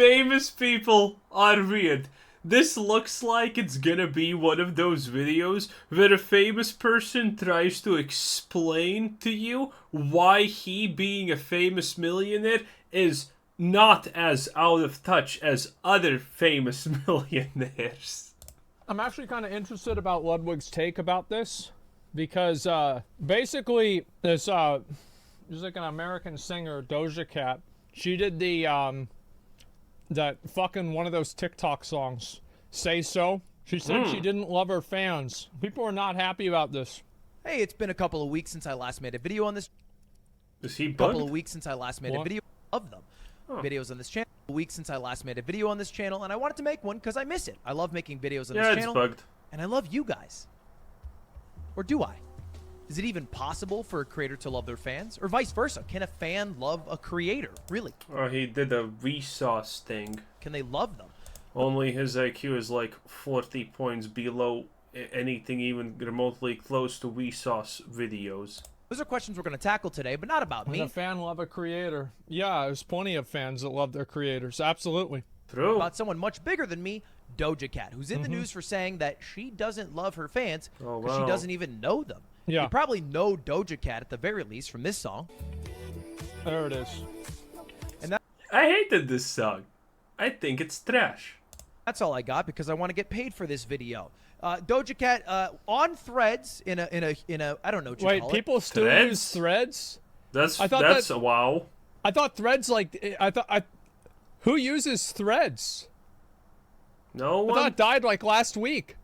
Famous people are weird. This looks like it's gonna be one of those videos where a famous person tries to explain to you why he, being a famous millionaire, is not as out of touch as other famous millionaires. I'm actually kind of interested about Ludwig's take about this, because basically there's like an American singer, Doja Cat. She did the that fucking one of those TikTok songs, Say So. She said she didn't love her fans. People are not happy about this. Hey, it's been a couple of weeks since I last made a video on this. Is he bugged? Couple of weeks since I last made a video of them. Videos on this channel. A week since I last made a video on this channel, and I wanted to make one because I miss it. I love making videos on this channel. Yeah, it's bugged. And I love you guys. Or do I? Is it even possible for a creator to love their fans? Or vice versa? Can a fan love a creator? Really? Oh, he did a Vsauce thing. Can they love them? Only his IQ is like 40 points below anything even remotely close to Vsauce videos. Those are questions we're going to tackle today, but not about me. Can a fan love a creator? Yeah, there's plenty of fans that love their creators. Absolutely. True. About someone much bigger than me, Doja Cat, who's in the news for saying that she doesn't love her fans because she doesn't even know them. Yeah. You probably know Doja Cat at the very least from this song. There it is. And I hated this song. I think it's trash. that's all I got because I want to get paid for this video. Doja Cat on Threads in a I don't know what you Wait, call people it. still use Threads? That's a wow. I thought Threads who uses Threads? No I one. thought it died like last week.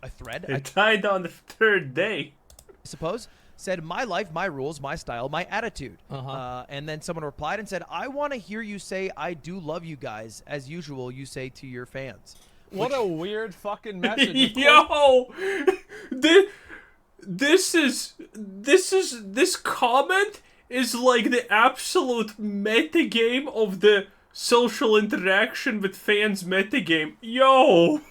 A thread, It died on the third day. I suppose, said, "My life, my rules, my style, my attitude." And then someone replied and said, "I want to hear you say I do love you guys, as usual you say to your fans." What a weird fucking message. Yo, this comment is like the absolute metagame of the social interaction with fans metagame. Yo.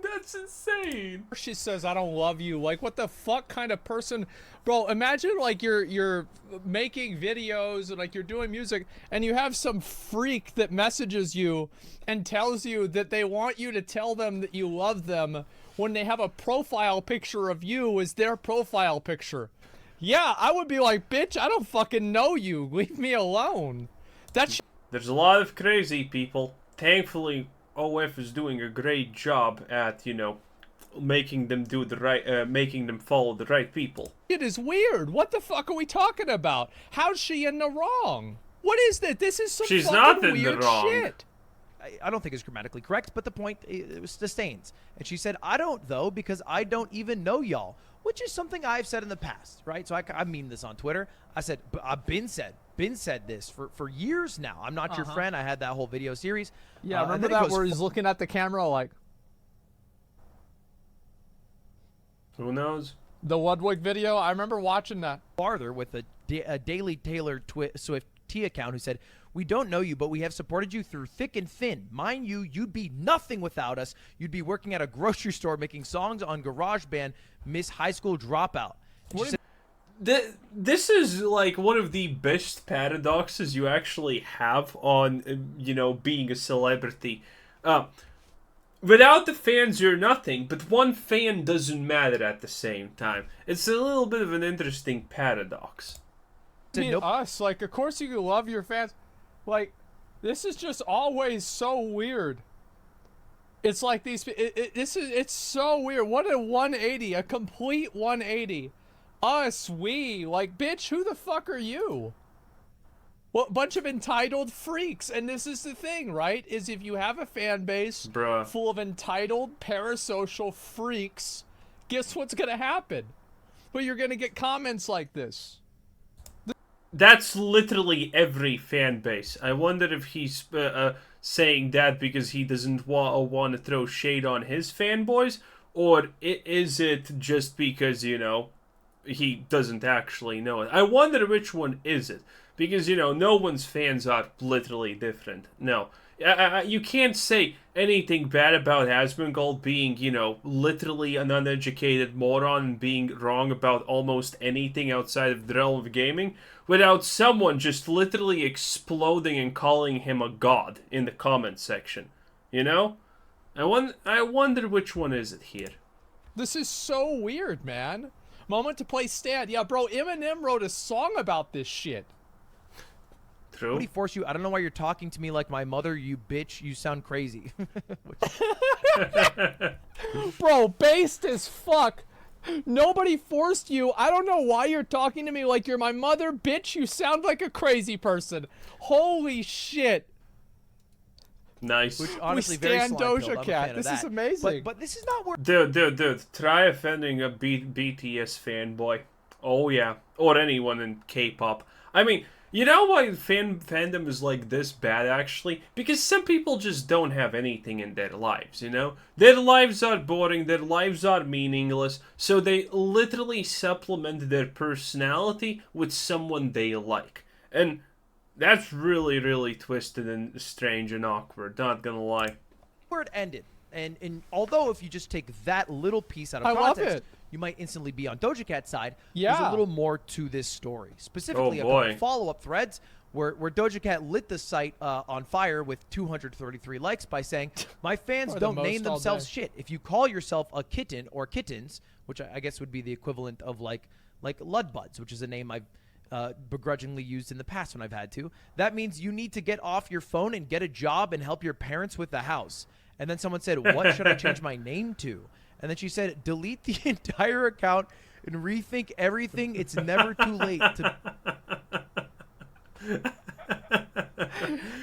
That's insane. She says, "I don't love you." Like, what the fuck kind of person, bro? Imagine like you're making videos and like you're doing music, and you have some freak that messages you and tells you that they want you to tell them that you love them when they have a profile picture of you as their profile picture. Yeah, I would be like, bitch, I don't fucking know you. Leave me alone. There's a lot of crazy people. Thankfully, OF is doing a great job at, making them do the right, making them follow the right people. It is weird. What the fuck are we talking about? How's she in the wrong? What is that? This is some She's fucking not in the weird wrong. shit. I don't think it's grammatically correct, but the point it was disdains. And she said, "I don't though because I don't even know y'all," which is something I've said in the past, right? So I mean this on Twitter. I said, I've been said this for years now. I'm not your friend. I had that whole video series. Yeah, remember that where he's looking at the camera like... Who knows? The Ludwig video? I remember watching that. Farther with a Daily Taylor Swift T account who said, "We don't know you, but we have supported you through thick and thin. Mind you, you'd be nothing without us. You'd be working at a grocery store making songs on GarageBand, Miss High School Dropout." This is like one of the best paradoxes you actually have on, being a celebrity. Without the fans, you're nothing, but one fan doesn't matter at the same time. It's a little bit of an interesting paradox. I mean, us, like, of course you can love your fans. Like, this is just always so weird. It's like these, it's so weird. What a 180, a complete 180. Us, we, like, bitch, who the fuck are you? Well, bunch of entitled freaks. And this is the thing, right? Is if you have a fan base full of entitled parasocial freaks, guess what's gonna happen? Well, you're gonna get comments like this. That's literally every fan base. I wonder if he's saying that because he doesn't want to throw shade on his fanboys, or is it just because, he doesn't actually know it. I wonder which one is it. Because, you know, no one's fans are literally different. No. You can't say anything bad about Asmongold being, you know, literally an uneducated moron and being wrong about almost anything outside of the realm of gaming without someone just literally exploding and calling him a god in the comment section. You know? I wonder which one is it here. This is so weird, man. Moment to play stand. Yeah, bro, Eminem wrote a song about this shit. True. Nobody forced you. I don't know why you're talking to me like my mother, you bitch. You sound crazy. Bro, based as fuck. Nobody forced you. I don't know why you're talking to me like you're my mother, bitch. You sound like a crazy person. Holy shit. Nice. Which honestly, we stand Doja Cat. This is amazing. But this is not where. Dude. Try offending a BTS fanboy. Oh yeah, or anyone in K-pop. I mean, you know why fandom is like this bad, actually? Because some people just don't have anything in their lives, you know? Their lives are boring, their lives are meaningless, so they literally supplement their personality with someone they like. And that's really, really twisted and strange and awkward, not gonna lie. Where it ended. And although if you just take that little piece out of I context, love it. you might instantly be on Doja Cat's side. Yeah. There's a little more to this story. Specifically, Oh, a boy. couple follow-up threads where Doja Cat lit the site on fire with 233 likes by saying, my fans Or the don't most name all themselves day. shit. If you call yourself a kitten or kittens, which I guess would be the equivalent of like Ludbuds, which is a name I've begrudgingly used in the past when I've had to. That means you need to get off your phone and get a job and help your parents with the house. And then someone said, what should I change my name to? And then she said, delete the entire account and rethink everything. It's never too late to...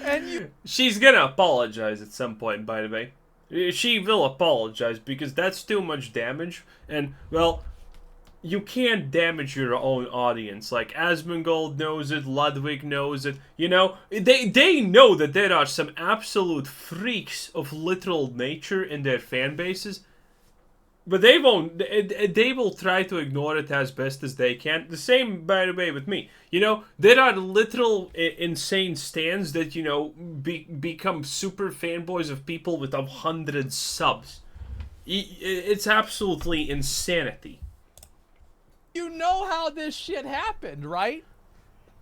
And you... She's gonna apologize at some point, by the way. She will apologize because that's too much damage. And, well, you can't damage your own audience. Like, Asmongold knows it, Ludwig knows it. You know, they know that there are some absolute freaks of literal nature in their fan bases. But they won't. They will try to ignore it as best as they can. The same, by the way, with me. You know, there are literal insane stans that, you know, become super fanboys of people with 100 subs. It's absolutely insanity. You know how this shit happened, right?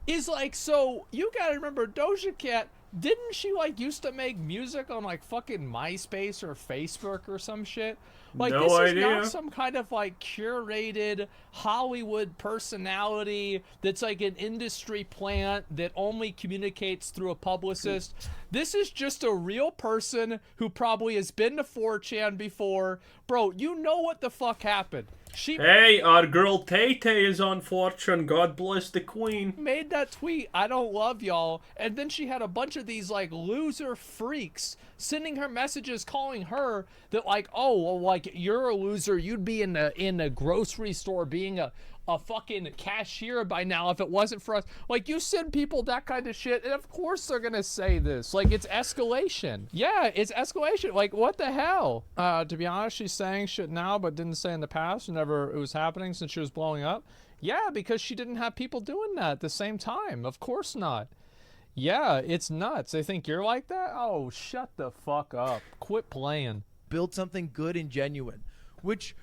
Is like, so you gotta remember Doja Cat, didn't she like used to make music on like fucking MySpace or Facebook or some shit? Like, No this is idea. not some kind of like curated Hollywood personality that's like an industry plant that only communicates through a publicist. This is just a real person who probably has been to 4chan before. Bro, you know what the fuck happened. She Hey, our girl Tay-Tay is on 4chan. God bless the queen. made that tweet, I don't love y'all, and then she had a bunch of these like loser freaks sending her messages calling her that like, oh, well, like, you're a loser, you'd be in a grocery store being a fucking cashier by now if it wasn't for us. Like, you send people that kind of shit, and of course they're gonna say this. Like, it's escalation. Yeah, it's escalation. Like, what the hell? To be honest, she's saying shit now but didn't say in the past whenever it was happening since she was blowing up. Yeah, because she didn't have people doing that at the same time. Of course not. Yeah, it's nuts. They think you're like that? Oh, shut the fuck up. Quit playing. build something good and genuine, which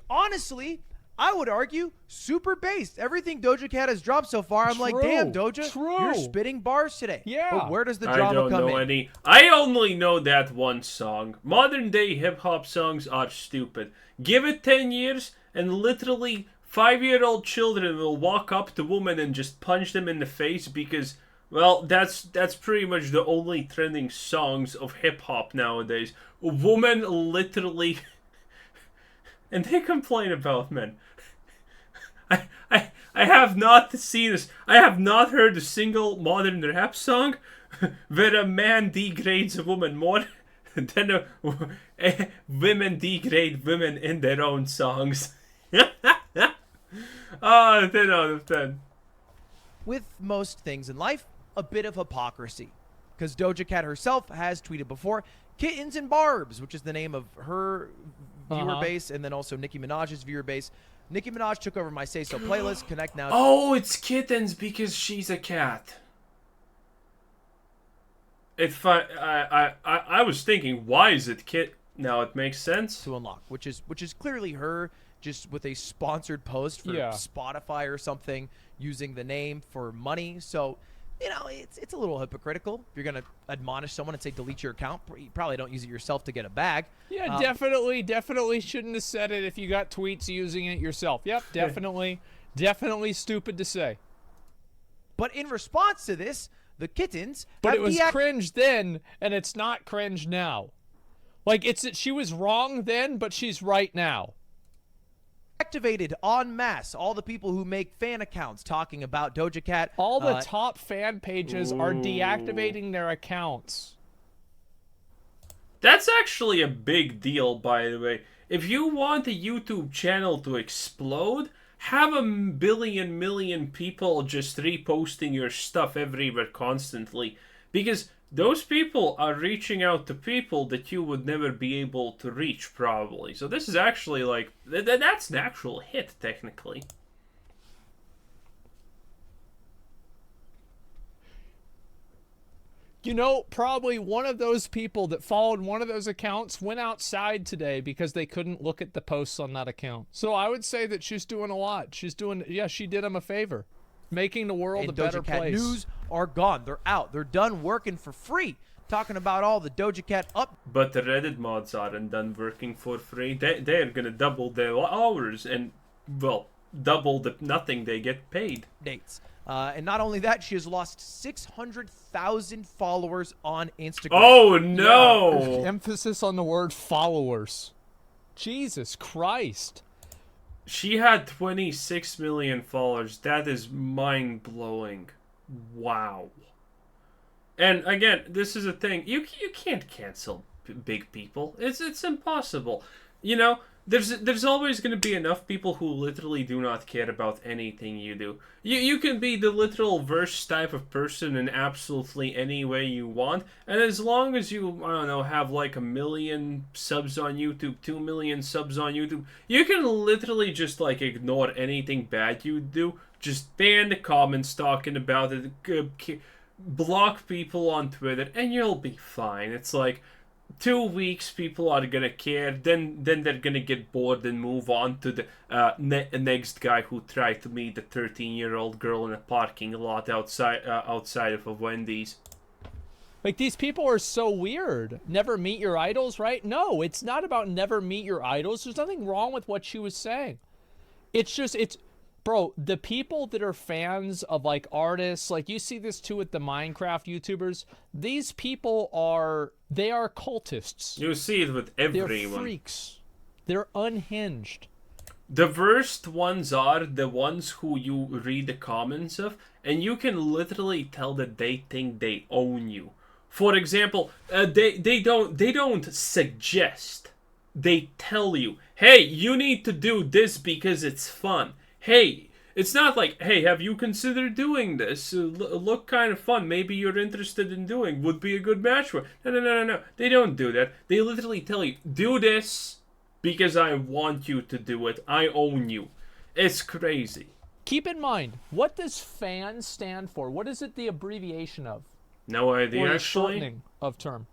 honestly, I would argue, super based. Everything Doja Cat has dropped so far, I'm like, damn, Doja, you're spitting bars today. Yeah. But where does the I drama don't come know in? any. I only know that one song. Modern day hip hop songs are stupid. Give it 10 years, and literally 5-year-old children will walk up to women and just punch them in the face because, well, that's pretty much the only trending songs of hip hop nowadays. Women literally. And they complain about men. I have not seen this. I have not heard a single modern rap song where a man degrades a woman more than women degrade women in their own songs. 10 out of 10. With most things in life, a bit of hypocrisy. Because Doja Cat herself has tweeted before, Kittens and Barbs, which is the name of her viewer base, and then also Nicki Minaj's viewer base. Nicki Minaj took over my Say So playlist. Connect now. Oh, it's kittens because she's a cat. I was thinking, why is it kit? Now it makes sense. To unlock, which is clearly her just with a sponsored post for Spotify or something using the name for money. So, you know, it's a little hypocritical. If you're gonna admonish someone and say delete your account, you probably don't use it yourself to get a bag. Yeah, definitely shouldn't have said it if you got tweets using it yourself. Yep, definitely stupid to say. But in response to this, the kittens. But it was cringe then, and it's not cringe now. Like, she was wrong then, but she's right now. Activated en masse all the people who make fan accounts talking about Doja Cat. All the top fan pages are deactivating their accounts. That's actually a big deal, by the way. If you want a YouTube channel to explode, have a million people just reposting your stuff everywhere constantly. Because those people are reaching out to people that you would never be able to reach, probably. So this is actually like, that's an actual hit, technically. You know, probably one of those people that followed one of those accounts went outside today because they couldn't look at the posts on that account. So I would say that she's doing a lot. She did him a favor. Making the world a better Doja Cat place. News are gone. They're out. They're done working for free. Talking about all the Doja Cat up. But the Reddit mods aren't done working for free. They're gonna double their hours and, well, double the nothing they get paid. Dates. And not only that, she has lost 600,000 followers on Instagram. Oh no! Yeah. Emphasis on the word followers. Jesus Christ. She had 26 million followers. That is mind-blowing. Wow. And again, this is a thing. You can't cancel big people. It's impossible. You know, there's always going to be enough people who literally do not care about anything you do. You can be the literal worst type of person in absolutely any way you want, and as long as you, I don't know, have like 1 million subs on YouTube, 2 million subs on YouTube, you can literally just like ignore anything bad you do, just ban the comments talking about it, block people on Twitter, and you'll be fine. It's like 2 weeks, people are gonna care. Then they're gonna get bored and move on to the next guy who tried to meet a 13-year-old girl in a parking lot outside of a Wendy's. Like, these people are so weird. Never meet your idols, right? No, it's not about never meet your idols. There's nothing wrong with what she was saying. It's just, bro, the people that are fans of, like, artists, like, you see this too with the Minecraft YouTubers. These people they are cultists. You see it with everyone. They're freaks. They're unhinged. The worst ones are the ones who you read the comments of, and you can literally tell that they think they own you. For example, they don't suggest. They tell you, hey, you need to do this because it's fun. Hey, it's not like, hey, have you considered doing this? Look kind of fun. Maybe you're interested in doing. Would be a good match for. No. They don't do that. They literally tell you, do this because I want you to do it. I own you. It's crazy. Keep in mind, what does FAN stand for? What is it the abbreviation of? No idea, or actually. Shortening of term.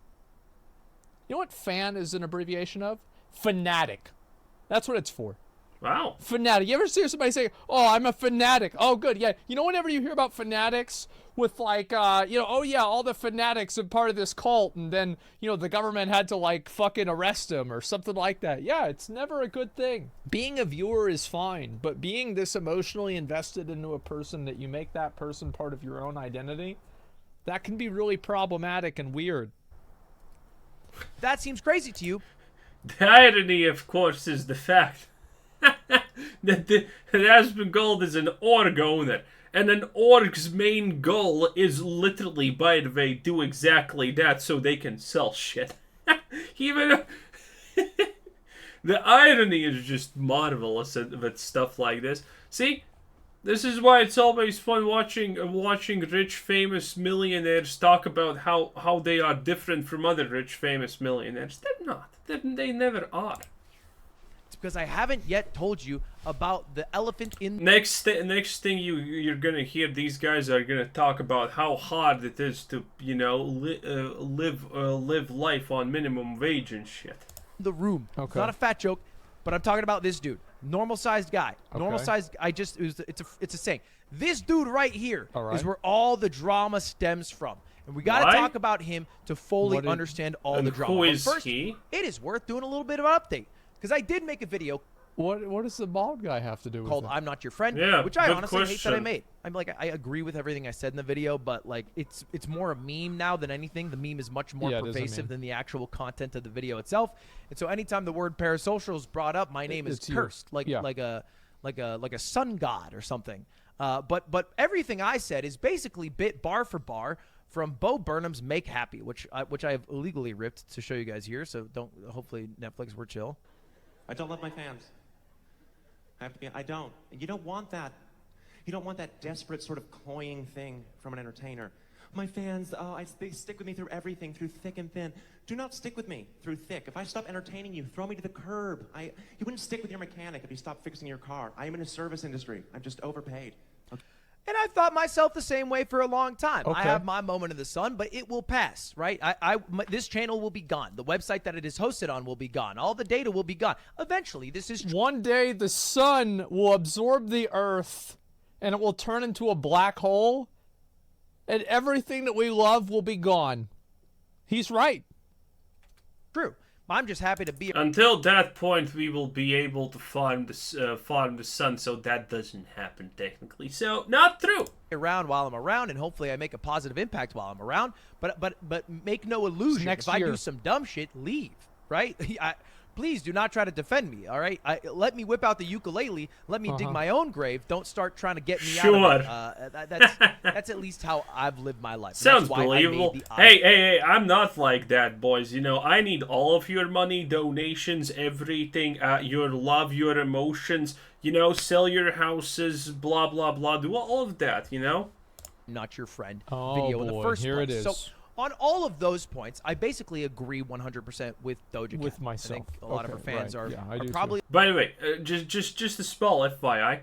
You know what FAN is an abbreviation of? Fanatic. That's what it's for. Wow. Fanatic. You ever hear somebody say, oh, I'm a fanatic? Oh, good. Yeah. You know, whenever you hear about fanatics with like, oh yeah, all the fanatics are part of this cult, and then, the government had to like fucking arrest them or something like that. Yeah, it's never a good thing. Being a viewer is fine, but being this emotionally invested into a person that you make that person part of your own identity, that can be really problematic and weird. That seems crazy to you. The irony, of course, is the fact that Asmongold is an org owner, and an org's main goal is literally, by the way, do exactly that so they can sell shit. Even the irony is just marvelous with stuff like this. See, this is why it's always fun watching rich, famous millionaires talk about how they are different from other rich, famous millionaires. They're not. They never are. because I haven't yet told you about the elephant in Next thing you're gonna hear, these guys are gonna talk about how hard it is to, you know, live life on minimum wage and shit. the room. Okay. It's not a fat joke, but I'm talking about this dude. Normal sized guy. Normal Okay. sized. It's a saying. This dude right here All right. is where all the drama stems from. And we got to Why? talk about him to fully What is- understand all And the drama. who But is first, he? it is worth doing a little bit of an update because I did make a video What does the bald guy have to do with called it? "I'm Not Your Friend," Yeah, which I good honestly hate that I question. made. I'm like, I agree with everything I said in the video, but like, it's more a meme now than anything. The meme is much more Yeah, it is a pervasive meme. than the actual content of the video itself. And so, anytime the word parasocial is brought up, my name is It's you. cursed, like Yeah. like a sun god or something. But everything I said is basically bit bar for bar from Bo Burnham's "Make Happy," which I have illegally ripped to show you guys here. So don't. Hopefully, Netflix, we're chill. I don't love my fans. I don't. And you don't want that. You don't want that desperate sort of cloying thing from an entertainer. My fans, they stick with me through everything, through thick and thin. Do not stick with me through thick. If I stop entertaining you, throw me to the curb. You wouldn't stick with your mechanic if you stopped fixing your car. I am in a service industry. I'm just overpaid. And I've thought myself the same way for a long time. I Okay. have my moment in the sun, but it will pass, right? This channel will be gone. The website that it is hosted on will be gone. All the data will be gone. Eventually, this is One day the sun will absorb the earth and it will turn into a black hole and everything that we love will be gone. He's right. true. I'm just happy to be Until that point, we will be able to farm the sun, so that doesn't happen technically. So, not true. around while I'm around, and hopefully I make a positive impact while I'm around. But make no illusion. Next if I year. do some dumb shit, leave, right? Please do not try to defend me, all right? Let me whip out the ukulele. Let me dig my own grave. Don't start trying to get me out of it. That's at least how I've lived my life. And Sounds that's why I made believable. the Hey, I'm not like that, boys. You know, I need all of your money, donations, everything, your love, your emotions, you know, sell your houses, blah, blah, blah. Do all of that, you know? Not Your Friend Oh, video in the boy, first here it place. is. So on all of those points, I basically agree 100% with Doja Cat. With myself. I think a lot of her Okay, fans right. are, Yeah, I are do too. probably By the way, just a small FYI.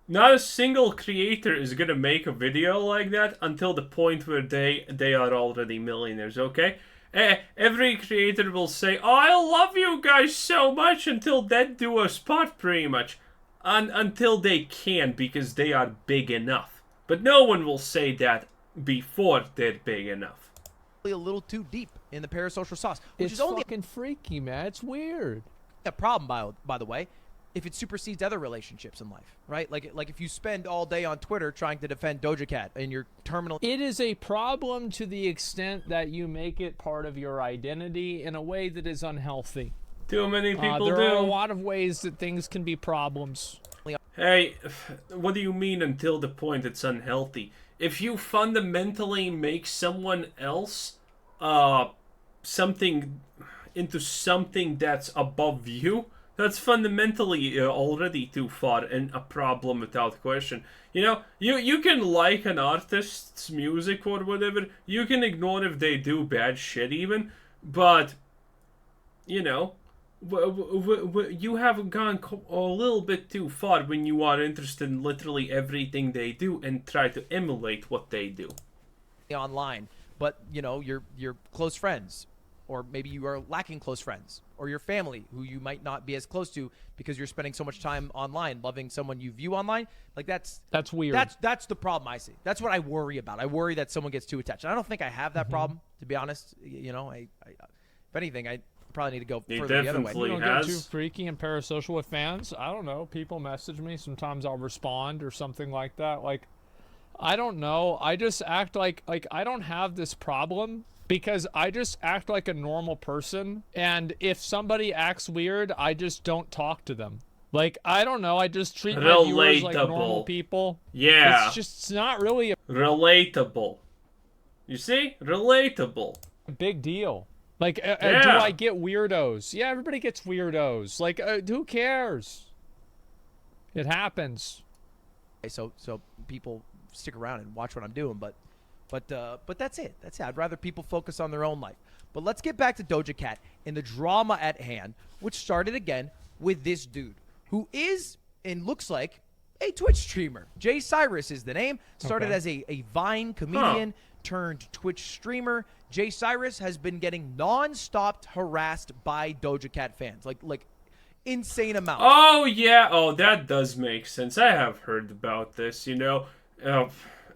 Not a single creator is gonna make a video like that until the point where they are already millionaires, okay? Every creator will say, "Oh, I love you guys so much," until they do a spot, pretty much. Until they can, because they are big enough. But no one will say that before they're big enough. a little too deep in the parasocial sauce, which It's is only fucking freaky, man. It's weird. a problem, by the way, if it supersedes other relationships in life, right? Like if you spend all day on Twitter trying to defend Doja Cat and you're terminal. It is a problem to the extent that you make it part of your identity in a way that is unhealthy. Too many people There do. are a lot of ways that things can be problems. Hey, what do you mean until the point it's unhealthy? If you fundamentally make someone else something into something that's above you, that's fundamentally already too far and a problem without question. You know, you can like an artist's music or whatever, you can ignore if they do bad shit even, but, you know, you have gone a little bit too far when you are interested in literally everything they do and try to emulate what they do. Online, but you know your close friends, or maybe you are lacking close friends, or your family who you might not be as close to because you're spending so much time online, loving someone you view online. Like that's weird. That's the problem I see. That's what I worry about. I worry that someone gets too attached. And I don't think I have that problem, to be honest. You know, I if anything, I probably need to go He further the other way. definitely You don't get too has. freaky and parasocial with fans. I don't know. People message me. Sometimes I'll respond or something like that. Like, I don't know. I just act like I don't have this problem because I just act like a normal person. And if somebody acts weird, I just don't talk to them. Like, I don't know. I just treat my viewers like normal Relatable. people. Yeah. It's not really a Relatable. You see? Relatable. big deal. Like, do Yeah. I get weirdos? Yeah, everybody gets weirdos. Like, who cares? It happens. So people stick around and watch what I'm doing, but that's it. That's it. I'd rather people focus on their own life. But let's get back to Doja Cat and the drama at hand, which started again with this dude who is and looks like a Twitch streamer. J Cyrus is the name. Started as a Vine comedian turned Twitch streamer. J Cyrus has been getting non-stop harassed by Doja Cat fans, like insane amount. Oh yeah, oh that does make sense. I have heard about this. You know,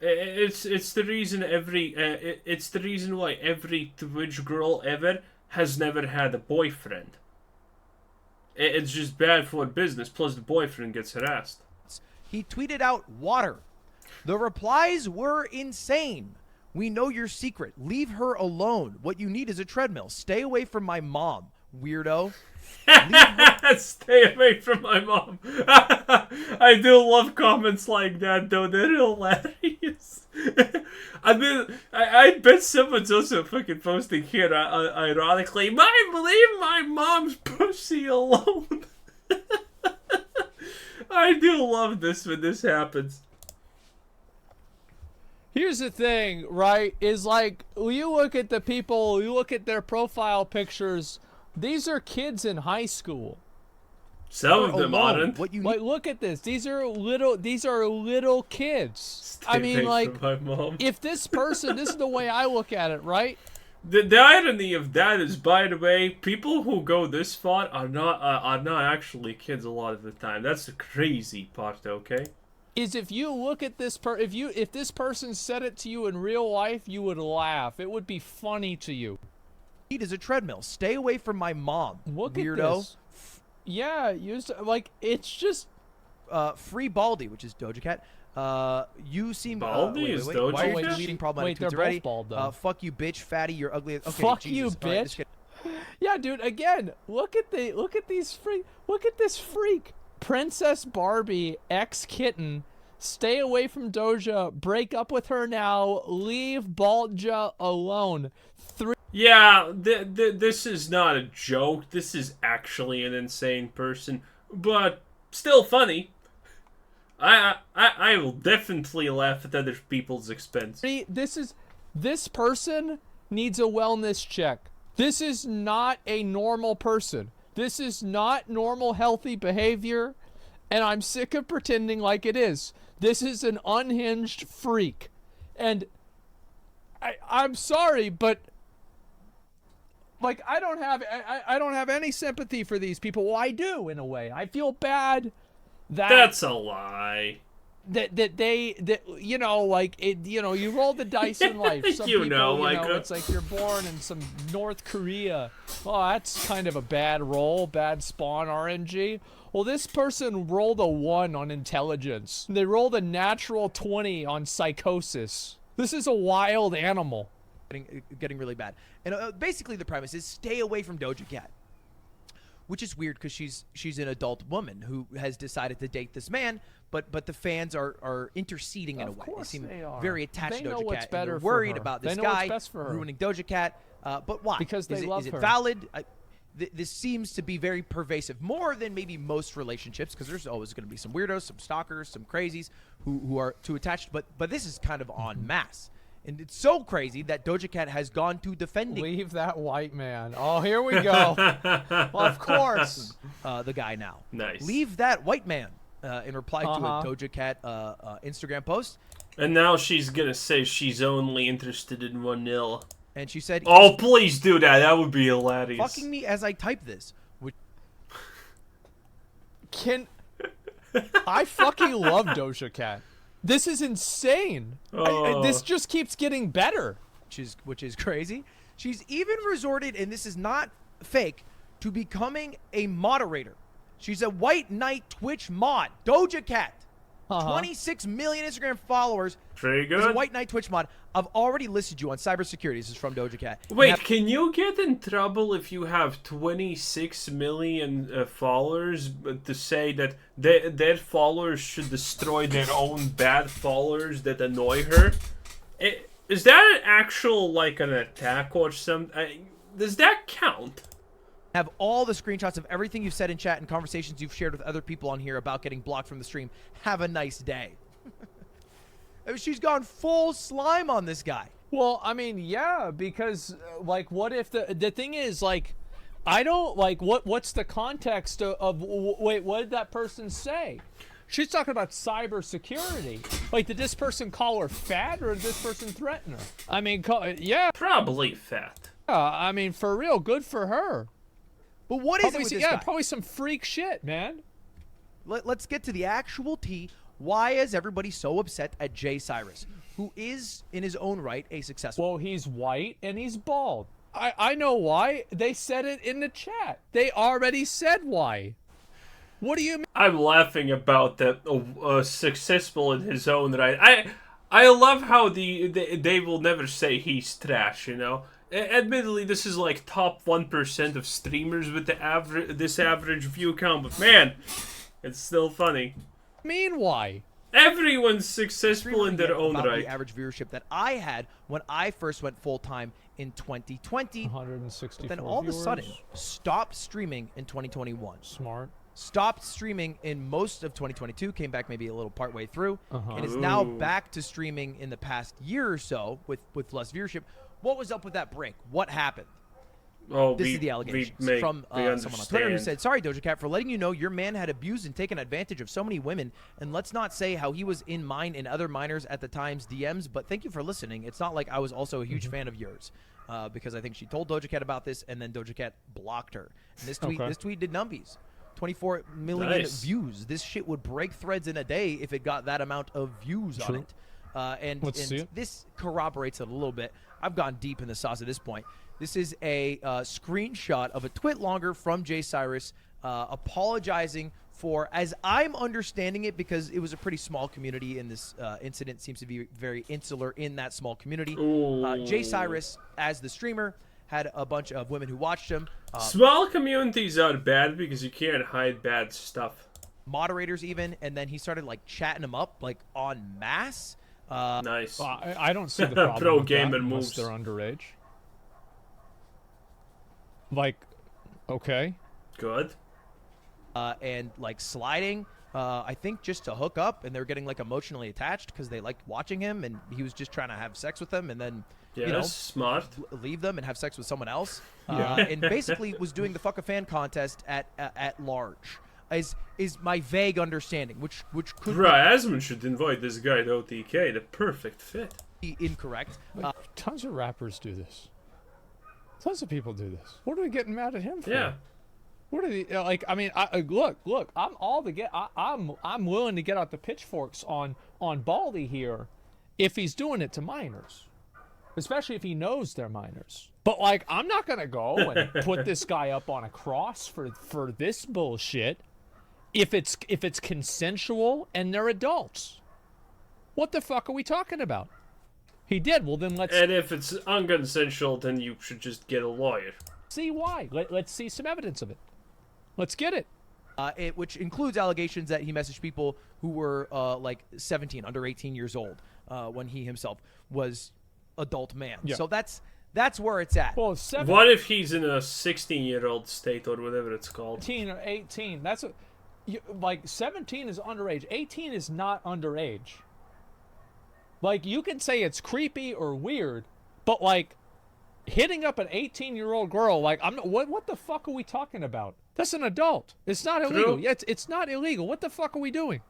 it's the reason it's the reason why every Twitch girl ever has never had a boyfriend. It's just bad for business. Plus, the boyfriend gets harassed. He tweeted out water. The replies were insane. We know your secret. Leave her alone. What you need is a treadmill. Stay away from my mom, weirdo. Stay away from my mom. I do love comments like that, though. They're hilarious. I mean, I bet someone's also fucking posting here, ironically, leave my mom's pussy alone. I do love this when this happens. Here's the thing, right? Is like, you look at the people, you look at their profile pictures. These are kids in high school. Some of them aren't. What you Like, look at this. These are little kids. Stay I mean, away like, from my mom. if this person, this is the way I look at it, right? The irony of that is, by the way, people who go this far are not actually kids a lot of the time. That's the crazy part, okay? Is if you look at this if this person said it to you in real life, you would laugh. It would be funny to you. need is a treadmill. Stay away from my mom, Look weirdo. at this. Yeah, like, it's just... Free Baldy, which is Doja Cat. You seem Baldy is Doja Why are you Cat? deleting problematic Wait, tweets they're already? both bald, though. Fuck you, bitch, fatty. You're ugly. Okay, Fuck Jesus. you, All right, bitch. Yeah, dude. Again, look at this freak. Princess Barbie, ex-kitten. Stay away from Doja. Break up with her now. Leave Balja alone. Yeah, this is not a joke. This is actually an insane person, but still funny. I will definitely laugh at other people's expense. This person needs a wellness check. This is not a normal person. This is not normal, healthy behavior, and I'm sick of pretending like it is. This is an unhinged freak, and I'm sorry, but like, I don't have any sympathy for these people. Well, I do, in a way. I feel bad that That's a lie. that you know, like, it, you know, you roll the dice in life. Some You people, know, you like know, it's like you're born in some North Korea. Oh, that's kind of a bad roll, bad spawn RNG. Well, this person rolled a 1 on intelligence. They rolled a natural 20 on psychosis. This is a wild animal. Getting really bad. And basically the premise is stay away from Doja Cat, which is weird because she's an adult woman who has decided to date this man, but the fans are interceding in a way. They seem very attached to Doja Cat. They're worried about this guy ruining Doja Cat. But why? Because they love her. Is it valid? This seems to be very pervasive, more than maybe most relationships, because there's always going to be some weirdos, some stalkers, some crazies who are too attached. But this is kind of en masse. And it's so crazy that Doja Cat has gone to defending. Leave that white man. Oh, here we go. Well, of course. The guy now. Nice. Leave that white man. In reply to a Doja Cat Instagram post. And now she's gonna say she's only interested in vanilla. And she said, "Oh, please do that. That would be hilarious." Fucking me as I type this. I fucking love Doja Cat. This is insane. This just keeps getting better. Which is crazy. She's even resorted, and this is not fake, to becoming a moderator. She's a White Knight Twitch mod. Doja Cat. 26 million Instagram followers. Pretty good. As a White Knight Twitch mod. I've already listed you on cybersecurity. This is from Doja Cat. Wait, can you get in trouble if you have 26 million followers to say that their followers should destroy their own bad followers that annoy her? Is that an actual, like, an attack or something? Does that count? Have all the screenshots of everything you've said in chat and conversations you've shared with other people on here about getting blocked from the stream. Have a nice day. She's gone full slime on this guy. Well, I mean, yeah, because like, what if the thing is, like, I don't like what's the context wait, what did that person say? She's talking about cybersecurity. Like, did this person call her fat or did this person threaten her? I mean, yeah. Probably fat. I mean, for real, good for her. But what is it with this guy? Probably some freak shit, man. Let's get to the actual tea. Why is everybody so upset at J Cyrus, who is, in his own right, a successful... Well, he's white and he's bald. I know why. They said it in the chat. They already said why. What do you mean? I'm laughing about that. Successful in his own right. I love how they will never say he's trash. You know. Admittedly, this is like top 1% of streamers with this average view count, but man, it's still funny. Mean why? Everyone's successful in their own right. The average viewership that I had when I first went full time in 2020, 164 then all viewers. of a sudden stopped streaming in 2021. Smart. Stopped streaming in most of 2022, came back maybe a little partway through, and is now back to streaming in the past year or so with less viewership. What was up with that break? What happened? Oh, This is the allegations from someone on Twitter who said, "Sorry, Doja Cat, for letting you know your man had abused and taken advantage of so many women. And let's not say how he was in mine and other minors at the time's DMs, but thank you for listening. It's not like I was also a huge fan of yours." Because I think she told Doja Cat about this, and then Doja Cat blocked her. And this tweet did numbies. 24 million views. This shit would break threads in a day if it got that amount of views on it. And this corroborates it a little bit. I've gone deep in the sauce at this point. This is a screenshot of a twit longer from J Cyrus apologizing for, as I'm understanding it, because it was a pretty small community, and this incident seems to be very insular in that small community. J Cyrus, as the streamer, had a bunch of women who watched him. Small communities are bad because you can't hide bad stuff. Moderators even, and then he started like chatting them up like en masse. Nice. I don't see the problem Pro with gamer that moves. unless they're underage. Like, okay. Good. And like sliding, I think just to hook up, and they're getting like emotionally attached because they liked watching him, and he was just trying to have sex with them, and then smart. leave them and have sex with someone else. And basically was doing the fuck a fan contest at large. Is my vague understanding, which could Asmon should invite this guy to OTK, the perfect fit. be incorrect. Tons of rappers do this. Tons of people do this. What are we getting mad at him for? Yeah. What are the like? I mean, look. I'm willing to get out the pitchforks on Baldy here, if he's doing it to minors, especially if he knows they're minors. But like, I'm not gonna go and put this guy up on a cross for this bullshit. If it's consensual and they're adults, what the fuck are we talking about? He did. Well, then let's. And if it's unconsensual, then you should just get a lawyer. See why. Let's see some evidence of it. Let's get it. Which includes allegations that he messaged people who were like 17, under 18 years old, when he himself was adult man. Yeah. So that's where it's at. Well, What if he's in a 16-year-old state or whatever it's called? 17 or 18. That's like 17 is underage. 18 is not underage. Like, you can say it's creepy or weird, but like hitting up an 18-year-old girl, like what the fuck are we talking about? That's an adult. It's not illegal. Yeah, it's not illegal. What the fuck are we doing?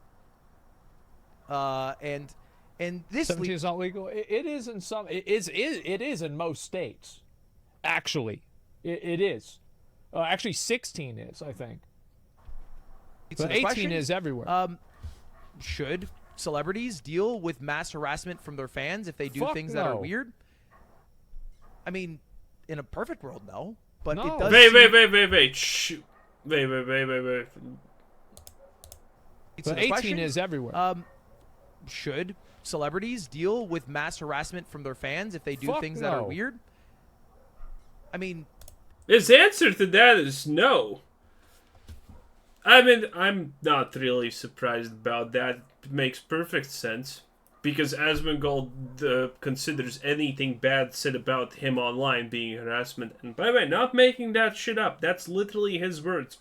And this 17 is not legal. It is in some. It is in most states. Actually, it is. Actually, 16 is, I think. But 18 is everywhere. Should celebrities deal with mass harassment from their fans if they do things that are weird? I mean, in a perfect world, no. But it does. Wait. Shh. Wait. But 18 is everywhere. Should celebrities deal with mass harassment from their fans if they do things that are weird? I mean, his answer to that is no. I mean, I'm not really surprised about that. It makes perfect sense. Because Asmongold considers anything bad said about him online being harassment. And by the way, not making that shit up. That's literally his words.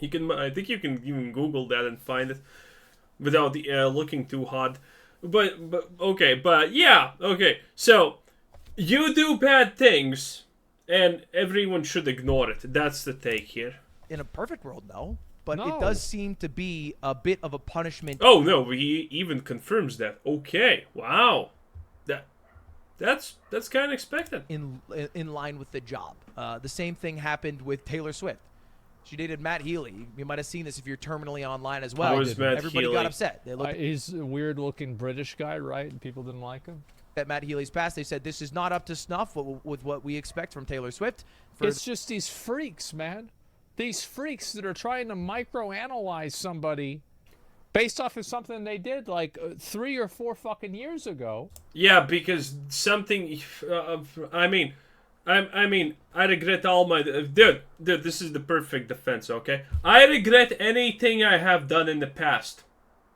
I think you can even Google that and find it without looking too hard. But okay. So you do bad things, and everyone should ignore it. That's the take here. In a perfect world, no. But No. it does seem to be a bit of a punishment. Oh no, he even confirms that. Okay, wow, that's kind of expected. in line with the job. The same thing happened with Taylor Swift. She dated Matt Healy. You might have seen this if you're terminally online as well. Who is Matt Everybody Healy? got upset. They looked He's a weird-looking British guy, right? And people didn't like him. at Matt Healy's past. They said this is not up to snuff with what we expect from Taylor Swift. It's just these freaks, man. These freaks that are trying to microanalyze somebody based off of something they did like 3 or 4 fucking years ago. Yeah, because something. I mean, I regret all my dude. This is the perfect defense. Okay, I regret anything I have done in the past.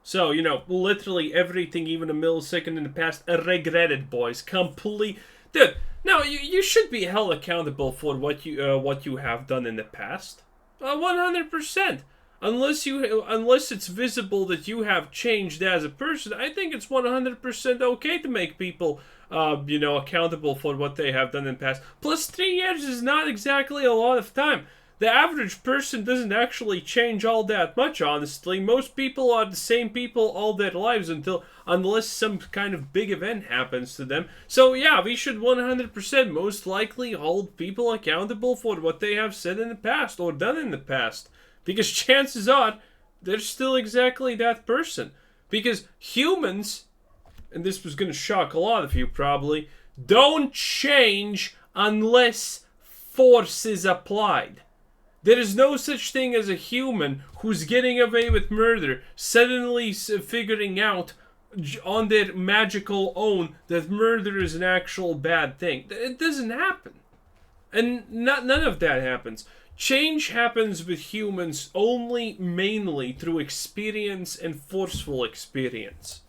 So literally everything, even a millisecond in the past, I regret it, boys. Complete, dude. No, you should be held accountable for what you have done in the past. 100%. Unless it's visible that you have changed as a person, I think it's 100% okay to make people, accountable for what they have done in the past. Plus, 3 years is not exactly a lot of time. The average person doesn't actually change all that much, honestly. Most people are the same people all their lives unless some kind of big event happens to them. So yeah, we should 100% most likely hold people accountable for what they have said in the past or done in the past. Because chances are, they're still exactly that person. Because humans, and this was going to shock a lot of you probably, don't change unless force is applied. There is no such thing as a human who's getting away with murder suddenly figuring out on their magical own that murder is an actual bad thing. It doesn't happen. And none of that happens. Change happens with humans only mainly through experience and forceful experience.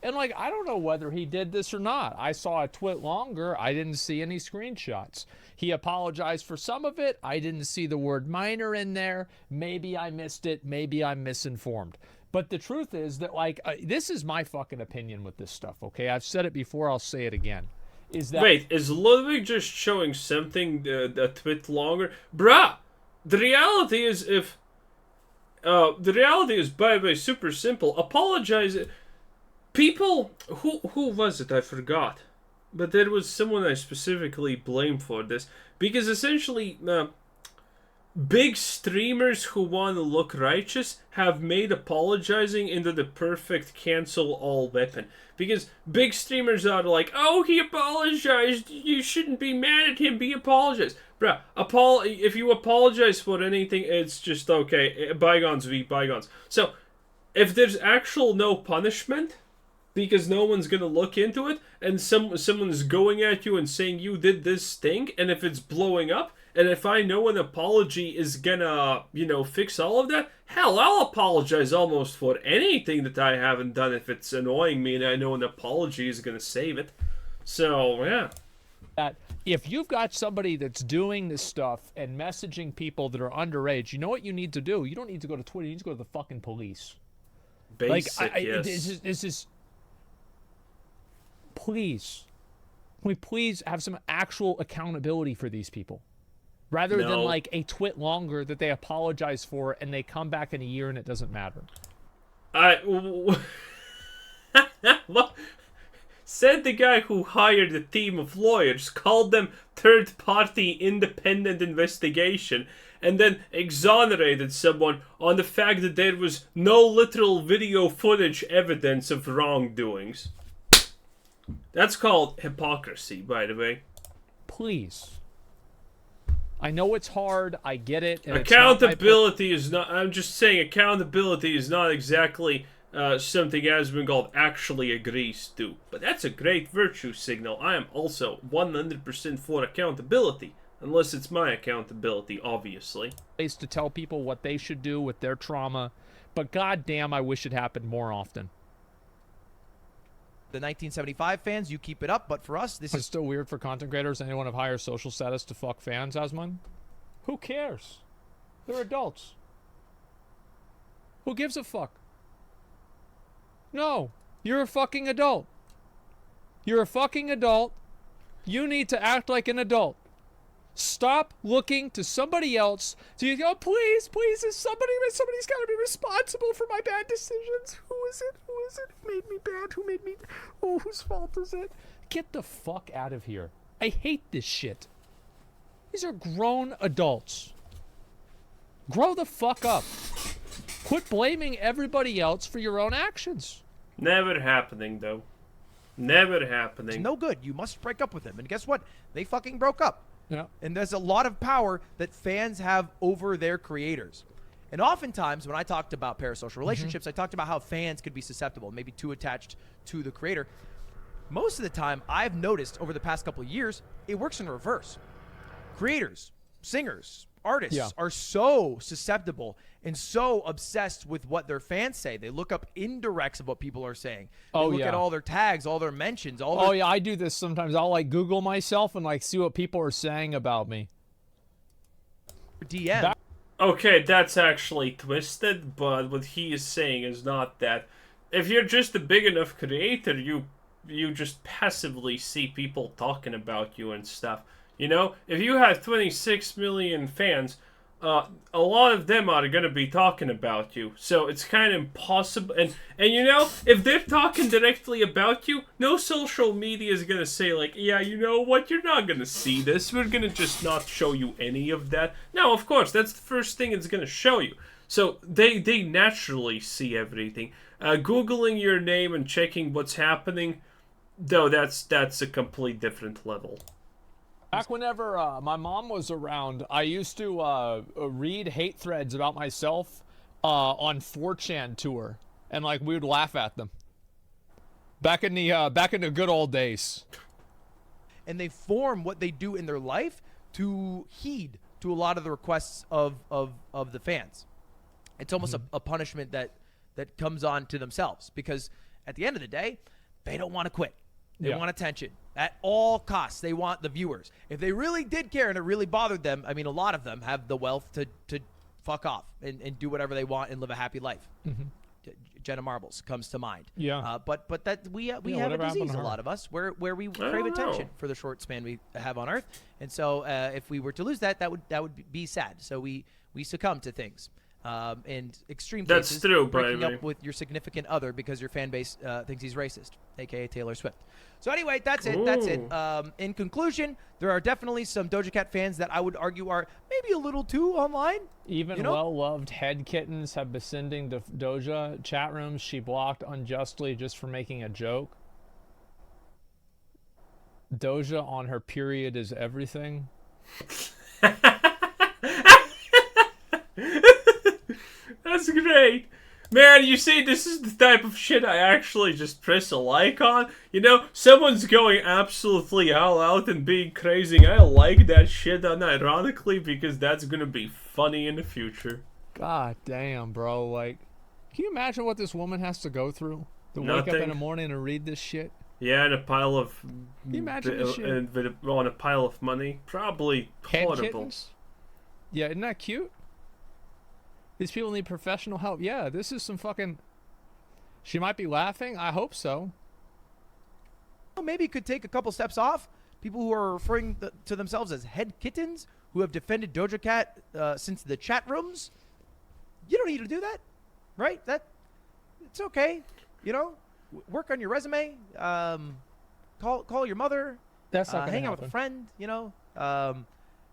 And I don't know whether he did this or not. I saw a tweet longer. I didn't see any screenshots. He apologized for some of it. I didn't see the word minor in there. Maybe I missed it. Maybe I'm misinformed. But the truth is that, this is my fucking opinion with this stuff, okay? I've said it before. I'll say it again. Wait, is Ludwig just showing something a tweet longer? Bruh! The reality is by the way, super simple. Apologize. People, who was it? I forgot. But there was someone I specifically blamed for this. Because essentially, big streamers who want to look righteous have made apologizing into the perfect cancel all weapon. Because big streamers are like, oh, he apologized. You shouldn't be mad at him. He apologized. Bruh, if you apologize for anything, it's just okay. Bygones be bygones. So, if there's actual no punishment, because no one's gonna look into it, and someone's going at you and saying you did this thing, and if it's blowing up, and if I know an apology is gonna, fix all of that, hell, I'll apologize almost for anything that I haven't done if it's annoying me and I know an apology is gonna save it. So, yeah. That if you've got somebody that's doing this stuff and messaging people that are underage, you know what you need to do? You don't need to go to Twitter. You need to go to the fucking police. Basic, yes. This is... Please. Can we please have some actual accountability for these people? Rather than a twit longer that they apologize for and they come back in a year and it doesn't matter. What? Said the guy who hired a team of lawyers, called them third-party independent investigation, and then exonerated someone on the fact that there was no literal video footage evidence of wrongdoings. That's called hypocrisy, by the way. Please. I know it's hard. I get it. Accountability is not... I'm just saying accountability is not exactly something Asmongold actually agrees to. But that's a great virtue signal. I am also 100% for accountability. Unless it's my accountability, obviously. Place to tell people what they should do with their trauma. But goddamn, I wish it happened more often. The 1975 fans, you keep it up, but for us, this It's is still weird for content creators, anyone of higher social status, to fuck fans, Asmon. Who cares? They're adults. Who gives a fuck? No, you're a fucking adult. You're a fucking adult. You need to act like an adult. Stop looking to somebody else to go, please, please, somebody's got to be responsible for my bad decisions. Who is it? Who is it? Who made me bad? Who made me? Oh, whose fault is it? Get the fuck out of here. I hate this shit. These are grown adults. Grow the fuck up. Quit blaming everybody else for your own actions. Never happening, though. Never It's happening. no good. You must break up with them. And guess what? They fucking broke up. Yeah. And there's a lot of power that fans have over their creators. And oftentimes, when I talked about parasocial relationships, I talked about how fans could be susceptible, maybe too attached to the creator. Most of the time, I've noticed over the past couple of years, it works in reverse. Creators, singers, artists are so susceptible and so obsessed with what their fans say. They look up indirects of what people are saying. They look at all their tags, all their mentions, all their... Oh, yeah, I do this sometimes. I'll, like, Google myself and, like, see what people are saying about me. DM. Okay, that's actually twisted, but what he is saying is not that. If you're just a big enough creator, you just passively see people talking about you and stuff. You know, if you have 26 million fans, a lot of them are gonna be talking about you. So it's kind of impossible. And you know, if they're talking directly about you, no social media is gonna say like, yeah, you know what, you're not gonna see this. We're gonna just not show you any of that. No, of course, that's the first thing it's gonna show you. So they naturally see everything. Googling your name and checking what's happening, though, that's a complete different level. Back whenever my mom was around, I used to read hate threads about myself on 4chan tour, and like we would laugh at them. Back in the good old days. And they form what they do in their life to heed to a lot of the requests of the fans. It's almost a punishment that comes on to themselves, because at the end of the day, they don't want to quit. They want attention at all costs. They want the viewers. If they really did care and it really bothered them, I mean, a lot of them have the wealth to fuck off and do whatever they want and live a happy life. Jenna Marbles comes to mind. Yeah. But that we have a whatever happened disease, to a her? lot of us, where we crave attention for the short span we have on Earth. And so if we were to lose that would be sad. So we succumb to things. And extreme That's cases, true, breaking baby. up with your significant other because your fan base thinks he's racist, aka Taylor Swift. So anyway, that's it. That's it. In conclusion, there are definitely some Doja Cat fans that I would argue are maybe a little too online. Even You know? well-loved head kittens have been sending to Doja chat rooms she blocked unjustly just for making a joke. Doja on her period is everything. That's great. Man, you see, this is the type of shit I actually just press a like on. You know, someone's going absolutely all out and being crazy. I like that shit unironically because that's gonna be funny in the future. God damn, bro. Like, can you imagine what this woman has to go through? To wake up in Nothing. the morning and read this shit? Yeah, and a pile of... Can you imagine this shit? On a pile of money. Probably Head horrible. kittens? Yeah, isn't that cute? These people need professional help. Yeah, this is some fucking... She might be laughing. I hope so. Well, maybe could take a couple steps off. People who are referring to themselves as head kittens, who have defended Doja Cat since the chat rooms. You don't need to do that, right? It's okay. You know, work on your resume. Call your mother. That's not gonna hang out with happen. a friend. You know.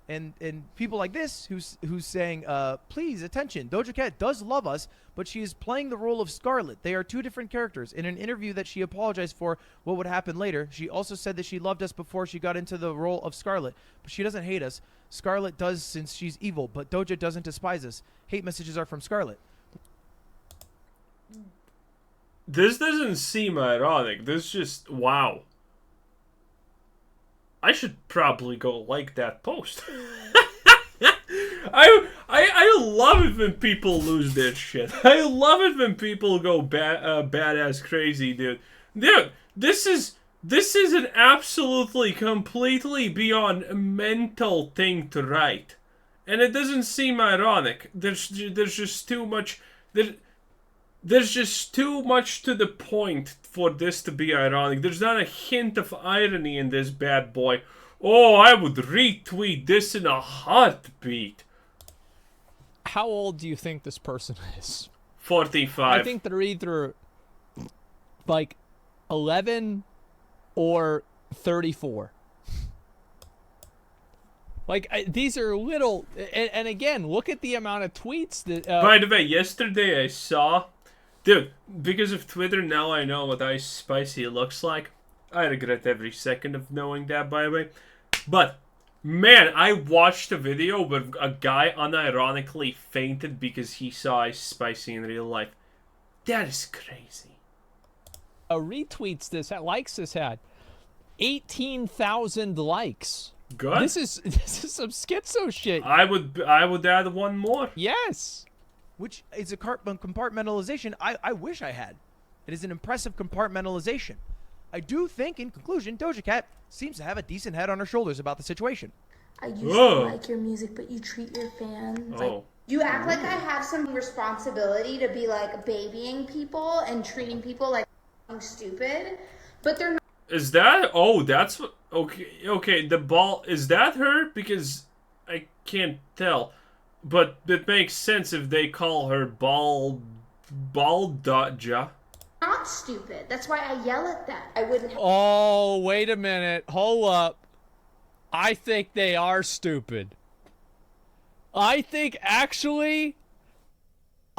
And people like this who's saying, please, attention, Doja Cat does love us, but she is playing the role of Scarlet. They are two different characters. In an interview that she apologized for what would happen later, she also said that she loved us before she got into the role of Scarlet, but she doesn't hate us. Scarlet does since she's evil, but Doja doesn't despise us. Hate messages are from Scarlet. This doesn't seem ironic. This just... Wow. I should probably go like that post. I love it when people lose their shit. I love it when people go badass crazy, dude. Dude, this is an absolutely completely beyond mental thing to write, and it doesn't seem ironic. There's just too much. There's just too much to the point for this to be ironic. There's not a hint of irony in this bad boy. Oh, I would retweet this in a heartbeat. How old do you think this person is? 45. I think they're either like 11 or 34. Like, these are little, and again, look at the amount of tweets that. By the way, yesterday I saw, dude, because of Twitter now I know what Ice Spicy looks like. I regret every second of knowing that, by the way. But man, I watched a video where a guy unironically fainted because he saw Ice Spicy in real life. That is crazy. Retweets this, likes this had 18,000 likes. Good. This is some schizo shit. I would add one more. Yes. Which is a compartmentalization I wish I had. It is an impressive compartmentalization. I do think, in conclusion, Doja Cat seems to have a decent head on her shoulders about the situation. I used to like your music, but you treat your fans like... You act like I have some responsibility to be like babying people and treating people like stupid, but they're not. Is that? Oh, that's what. Okay. The ball, is that her? Because I can't tell, but it makes sense if they call her ball Doja. Not stupid. That's why I yell at them. I wouldn't. Oh, wait a minute. Hold up. I think they are stupid. I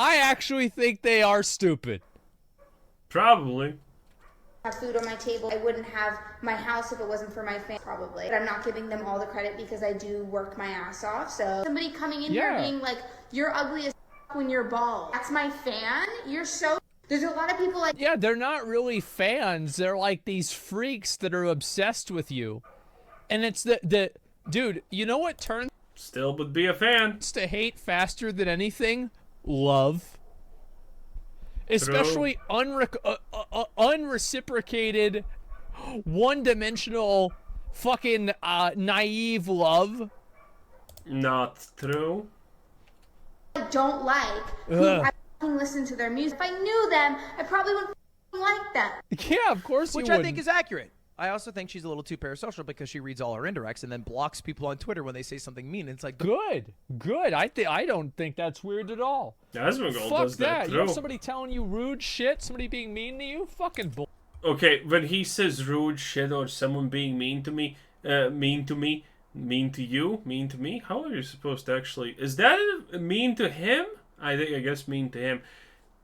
actually think they are stupid. Probably. Have food on my table. I wouldn't have my house if it wasn't for my family, probably. But I'm not giving them all the credit because I do work my ass off. So somebody coming in here being like, "You're ugly as when you're bald." That's my fan. You're so. There's a lot of people like. Yeah, they're not really fans. They're like these freaks that are obsessed with you, and it's the dude. You know what turns Still would be a fan. to hate faster than anything? Love. Especially unreciprocated, one-dimensional, fucking naive love. Not true. I don't like who I fucking listen to their music. If I knew them, I probably wouldn't like them. Yeah, of course Which you I wouldn't. think is accurate. I also think she's a little too parasocial because she reads all her indirects and then blocks people on Twitter when they say something mean. And it's like, Good. I don't think that's weird at all. Asmongold Fuck does that. that You have too. somebody telling you rude shit, somebody being mean to you? Fucking bull. Okay, when he says rude shit or someone being mean to me, mean to you, mean to me, how are you supposed to actually... Is that mean to him? I guess mean to him.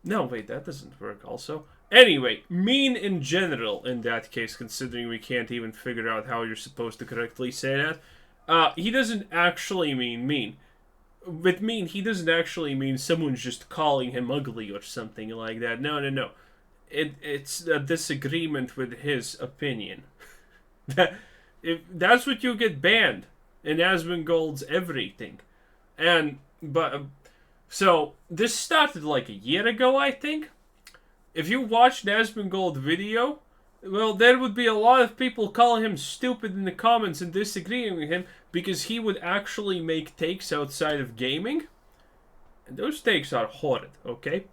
No, wait, that doesn't work also. Anyway, mean in general in that case, considering we can't even figure out how you're supposed to correctly say that. He doesn't actually mean mean. With mean, he doesn't actually mean someone's just calling him ugly or something like that. No. It's a disagreement with his opinion. That's what you get banned in Asmongold's everything. So this started like a year ago, I think. If you watched Asmongold video, well, there would be a lot of people calling him stupid in the comments and disagreeing with him because he would actually make takes outside of gaming. And those takes are horrid, okay?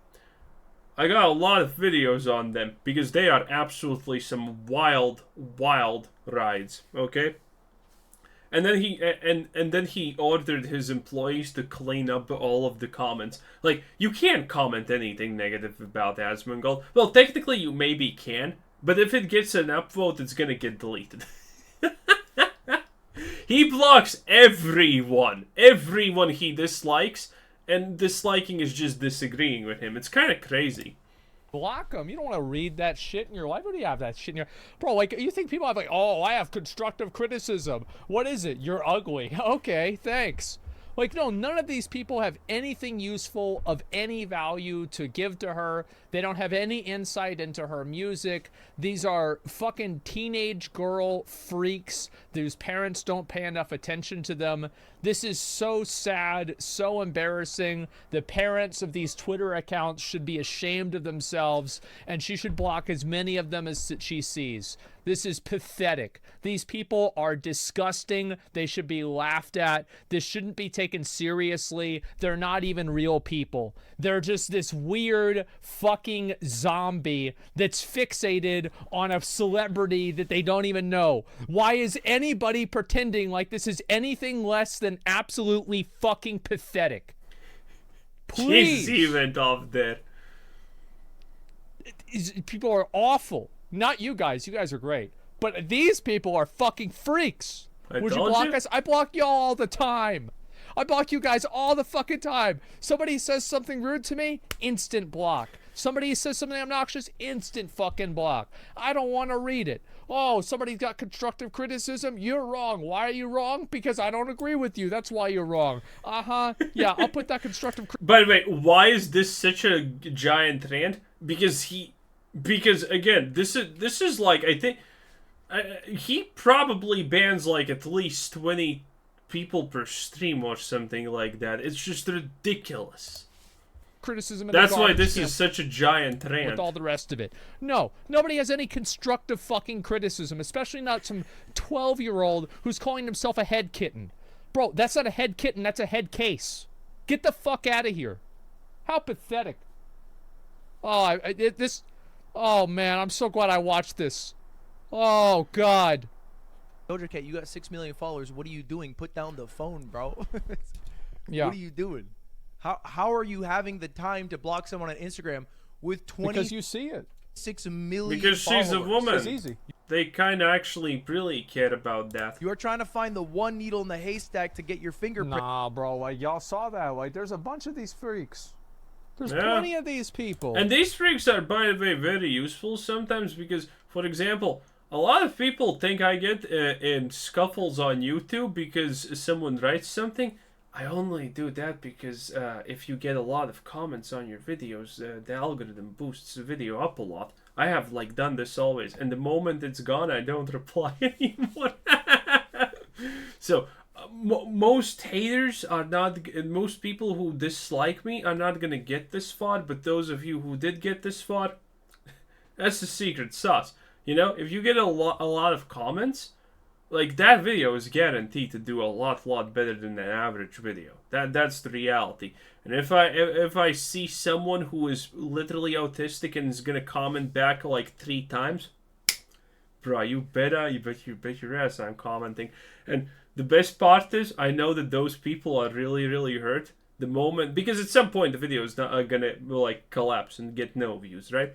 I got a lot of videos on them because they are absolutely some wild rides, okay? And then he ordered his employees to clean up all of the comments. Like, you can't comment anything negative about Asmongold. Well, technically you maybe can, but if it gets an upvote, it's gonna get deleted. He blocks everyone he dislikes, and disliking is just disagreeing with him. It's kind of crazy. Block them. You don't want to read that shit in your life. What do you have that shit in your... Bro, like, you think people have like, oh, I have constructive criticism. What is it? You're ugly. Okay, thanks. Like, no, none of these people have anything useful of any value to give to her. They don't have any insight into her music. These are fucking teenage girl freaks whose parents don't pay enough attention to them. This is so sad, so embarrassing. The parents of these Twitter accounts should be ashamed of themselves, and she should block as many of them as she sees. This is pathetic. These people are disgusting. They should be laughed at. This shouldn't be taken seriously. They're not even real people. They're just this weird fucking zombie that's fixated on a celebrity that they don't even know. Why is anybody pretending like this is anything less than absolutely fucking pathetic? Please. He went off there. People are awful. Not you guys. You guys are great. But these people are fucking freaks. Would you block us? I block y'all all the time. I block you guys all the fucking time. Somebody says something rude to me, instant block. Somebody says something obnoxious, instant fucking block. I don't want to read it. Oh, somebody's got constructive criticism. You're wrong. Why are you wrong? Because I don't agree with you. That's why you're wrong. Yeah, I'll put that constructive By the way, why is this such a giant rant? Because again, this is like, I think he probably bans like at least 20 people per stream or something like that. It's just ridiculous. Criticism. That's why this is such a giant rant. With all the rest of it. No, nobody has any constructive fucking criticism, especially not some 12-year-old who's calling himself a head kitten. Bro, that's not a head kitten, that's a head case. Get the fuck out of here. How pathetic. Oh, oh man, I'm so glad I watched this. Oh god. Doja Cat, you got 6 million followers. What are you doing? Put down the phone, bro. Yeah. What are you doing? How are you having the time to block someone on Instagram with 20? Because you see it. 6 million Because followers. she's a woman. It's easy. They kind of actually really care about that. You are trying to find the one needle in the haystack to get your fingerprint. Nah, bro. Like, y'all saw that. Like, there's a bunch of these freaks. There's plenty of these people. And these freaks are, by the way, very useful sometimes because, for example, a lot of people think I get in scuffles on YouTube because someone writes something. I only do that because if you get a lot of comments on your videos, the algorithm boosts the video up a lot. I have like done this always, and the moment it's gone, I don't reply anymore. So most haters are not, most people who dislike me are not gonna get this far. But those of you who did get this far, that's the secret sauce. You know, if you get a lot of comments. Like, that video is guaranteed to do a lot better than an average video. That's the reality. And if I see someone who is literally autistic and is gonna comment back like 3 times, bro, you bet your ass I'm commenting. And the best part is, I know that those people are really hurt the moment, because at some point the video is not gonna like collapse and get no views, right?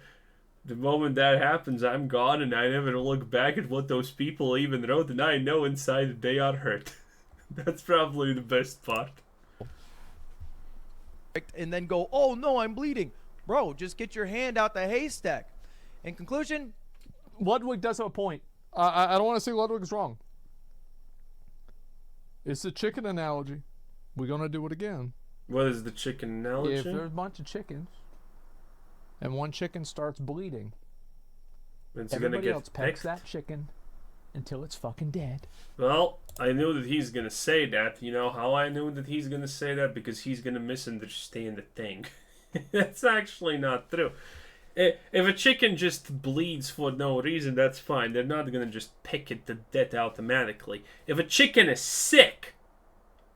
The moment that happens, I'm gone, and I never look back at what those people even wrote, and I know inside that they are hurt. That's probably the best part. And then go, oh no, I'm bleeding. Bro, just get your hand out the haystack. In conclusion, Ludwig does have a point. I don't want to say Ludwig's wrong. It's the chicken analogy. We're going to do it again. What is the chicken analogy? If there's a bunch of chickens, and one chicken starts bleeding, everybody else pecks that chicken until it's fucking dead. Well, I knew that he's gonna say that. You know how I knew that he's gonna say that? Because he's gonna misunderstand the thing. That's actually not true. If a chicken just bleeds for no reason, that's fine. They're not gonna just peck it to death automatically. If a chicken is sick,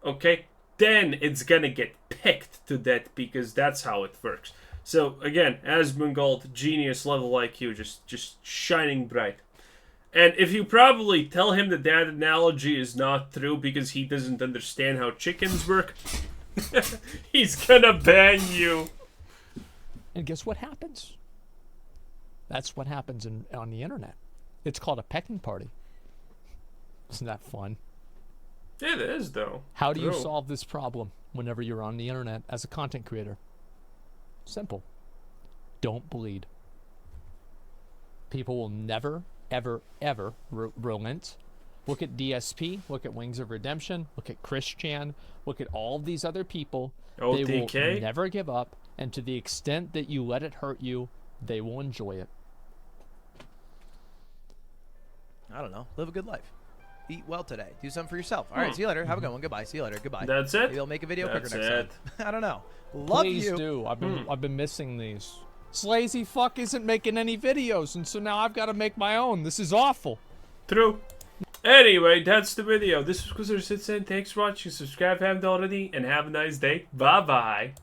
okay, then it's gonna get pecked to death because that's how it works. So, again, Asmongold, genius level IQ, just shining bright. And if you probably tell him that analogy is not true because he doesn't understand how chickens work, he's gonna ban you. And guess what happens? That's what happens on the internet. It's called a pecking party. Isn't that fun? It is, though. How do you solve this problem whenever you're on the internet as a content creator? Simple. Don't bleed. People will never, ever relent. Look at DSP. Look at Wings of Redemption. Look at Chris Chan. Look at all of these other people. OTK. They will never give up. And to the extent that you let it hurt you, they will enjoy it. I don't know. Live a good life. Eat well today. Do something for yourself. All right, see you later. Have a good one. Goodbye. See you later. Goodbye. That's it? Maybe I'll make a video quicker That's next it. time. I don't know. Love Please you. do. I've been missing these. This lazy fuck isn't making any videos, and so now I've got to make my own. This is awful. True. Anyway, that's the video. This was Cruiser Citizen. Thanks for watching. Subscribe if you haven't already, and have a nice day. Bye-bye.